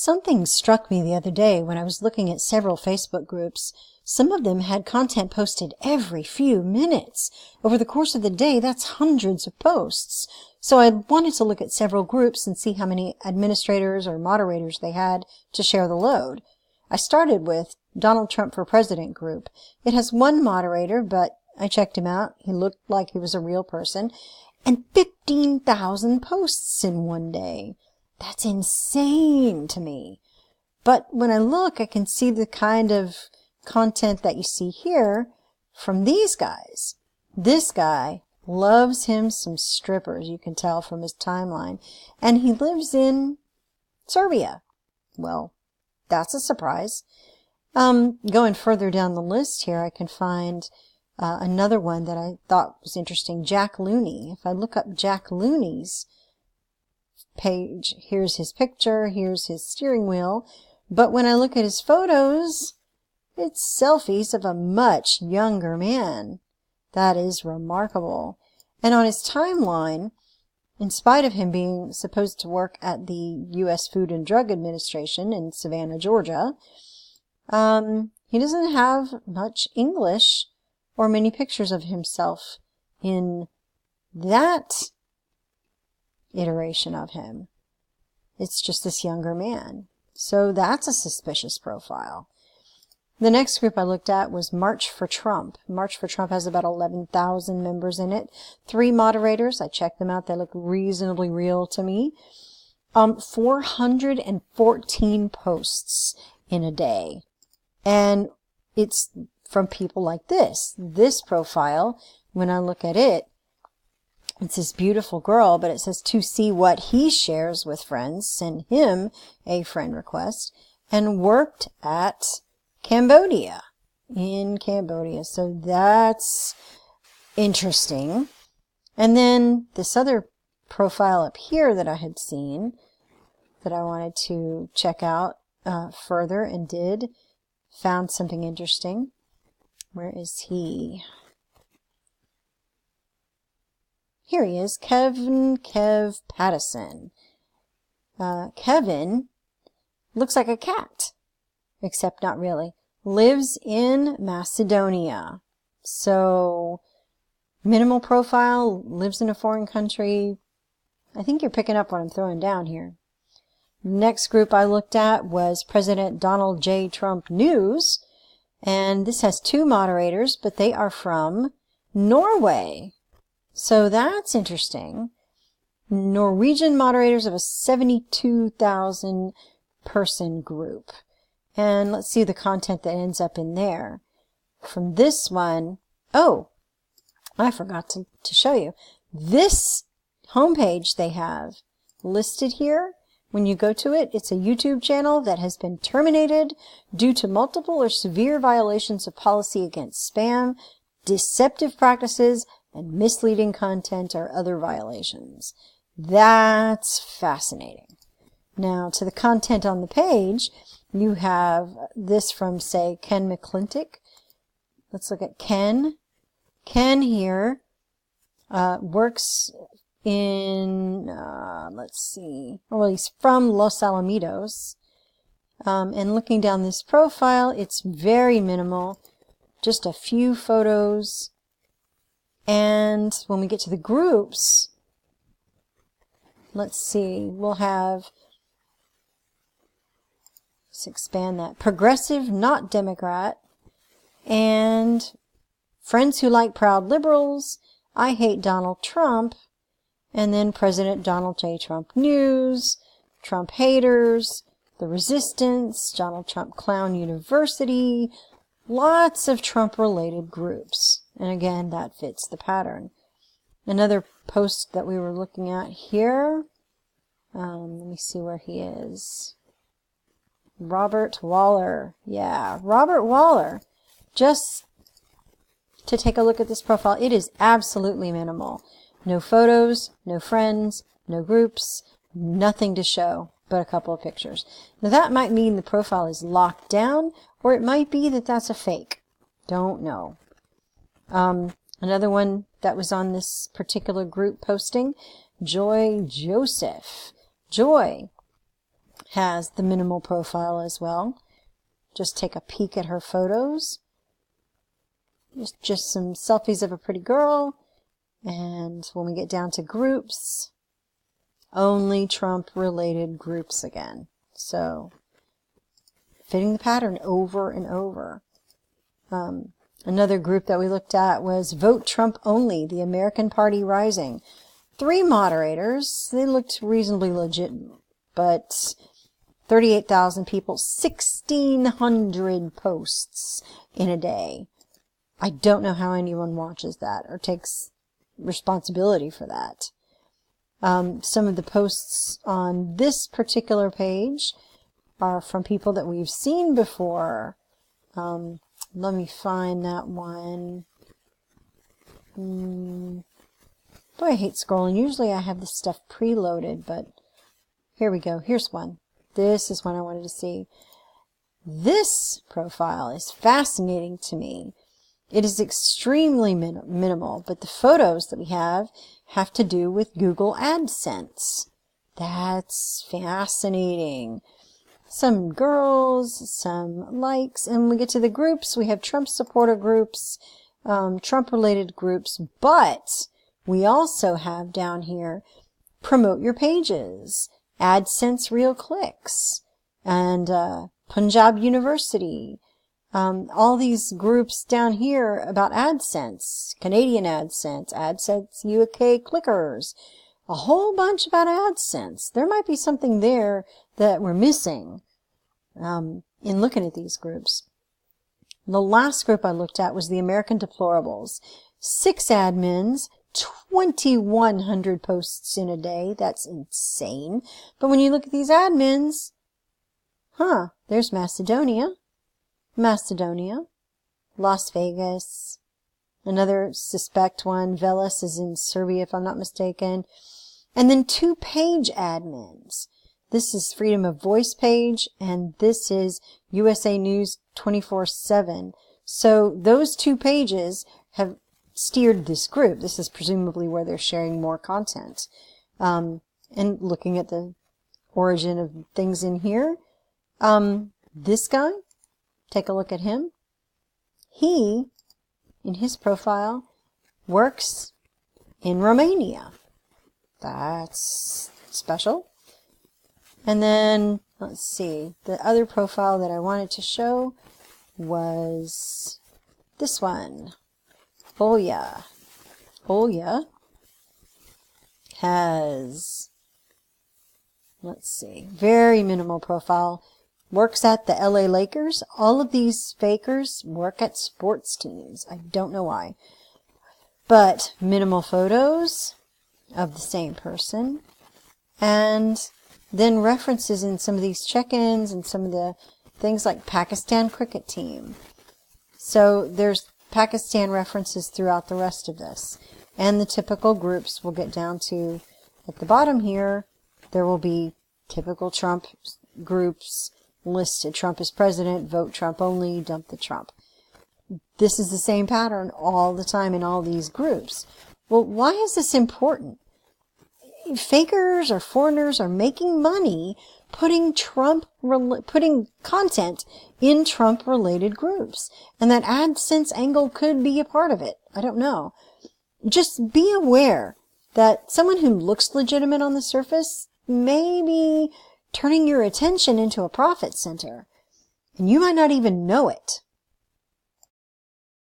Something struck me the other day when I was looking at several Facebook groups. Some of them had content posted every few minutes. Over the course of the day, that's hundreds of posts. So I wanted to look at several groups and see how many administrators or moderators they had to share the load. I started with Donald Trump for President group. It has one moderator, but I checked him out. He looked like he was a real person. And 15,000 posts in one day. That's insane to me. But when I look, I can see the kind of content that you see here from these guys. This guy loves him some strippers, you can tell from his timeline. And he lives in Serbia. Well, that's a surprise. Going further down the list here, I can find another one that I thought was interesting, Jack Looney. If I look up Jack Looney's page, here's his picture, here's his steering wheel, but when I look at his photos, it's selfies of a much younger man. That is remarkable. And on his timeline, in spite of him being supposed to work at the U.S. Food and Drug Administration in Savannah, Georgia, he doesn't have much English or many pictures of himself in that iteration of him. It's just this younger man. So that's a suspicious profile. The next group I looked at was March for Trump. March for Trump has about 11,000 members in it. 3 moderators. I checked them out. They look reasonably real to me. 414 posts in a day. And it's from people like this. This profile, when I look at it, it's this beautiful girl, but it says to see what he shares with friends, send him a friend request, and worked at Cambodia, in Cambodia. So that's interesting. And then this other profile up here that I had seen that I wanted to check out further and found something interesting. Where is he? Here he is, Kev Pattison. Kevin looks like a cat, except not really. Lives in Macedonia. So, minimal profile, lives in a foreign country. I think you're picking up what I'm throwing down here. Next group I looked at was President Donald J. Trump News. And this has 2 moderators, but they are from Norway. So that's interesting. Norwegian moderators of a 72,000 person group. And let's see the content that ends up in there. From this one, oh, I forgot to show you. This homepage they have listed here. When you go to it, it's a YouTube channel that has been terminated due to multiple or severe violations of policy against spam, deceptive practices, and misleading content or other violations. That's fascinating. Now, to the content on the page, you have this from, say, Ken McClintock. Let's look at Ken. Ken here works in, let's see, well, he's from Los Alamitos. And looking down this profile, it's very minimal, just a few photos. And when we get to the groups, let's see, we'll have, let's expand that, Progressive, Not Democrat, and Friends Who Like Proud Liberals, I Hate Donald Trump, and then President Donald J. Trump News, Trump Haters, The Resistance, Donald Trump Clown University, lots of Trump-related groups. And again, that fits the pattern. Another post that we were looking at here, let me see where he is. Robert Waller. Yeah, Robert Waller. Just to take a look at this profile, it is absolutely minimal. No photos, no friends, no groups, nothing to show but a couple of pictures. Now that might mean the profile is locked down, or it might be that that's a fake. Don't know. Another one that was on this particular group posting, Joy Joseph. Joy has the minimal profile as well. Just take a peek at her photos. Just some selfies of a pretty girl. And when we get down to groups, only Trump-related groups again. So, fitting the pattern over and over. Another group that we looked at was Vote Trump Only, the American Party Rising. 3 moderators. They looked reasonably legit, but 38,000 people, 1,600 posts in a day. I don't know how anyone watches that or takes responsibility for that. Some of the posts on this particular page are from people that we've seen before. Let me find that one. Boy, I hate scrolling. Usually I have this stuff preloaded, but here we go. Here's one. This is one I wanted to see. This profile is fascinating to me. It is extremely minimal, but the photos that we have to do with Google AdSense. That's fascinating. Some girls, some likes, and when we get to the groups, we have Trump supporter groups, Trump-related groups, but we also have down here promote your pages, AdSense real clicks, and Punjab University. All these groups down here about AdSense, Canadian AdSense, AdSense UK clickers, a whole bunch about AdSense. There might be something there that we're missing in looking at these groups. The last group I looked at was the American Deplorables. 6 admins, 2,100 posts in a day. That's insane. But when you look at these admins, there's Macedonia, Las Vegas, another suspect one, Veles is in Serbia if I'm not mistaken, and then 2 page admins. This is Freedom of Voice page, and this is USA News 24/7. So those 2 pages have steered this group. This is presumably where they're sharing more content. And looking at the origin of things in here, this guy, take a look at him. He, in his profile, works in Romania. That's special. And then, let's see, the other profile that I wanted to show was this one. Olya. Olya has, let's see, very minimal profile. Works at the LA Lakers. All of these fakers work at sports teams. I don't know why. But minimal photos of the same person. And then references in some of these check-ins and some of the things like Pakistan cricket team. So there's Pakistan references throughout the rest of this. And the typical groups we'll get down to at the bottom here. There will be typical Trump groups listed. Trump is president, vote Trump only, dump the Trump. This is the same pattern all the time in all these groups. Well, why is this important? Fakers or foreigners are making money putting content in Trump-related groups. And that AdSense angle could be a part of it. I don't know. Just be aware that someone who looks legitimate on the surface may be turning your attention into a profit center. And you might not even know it.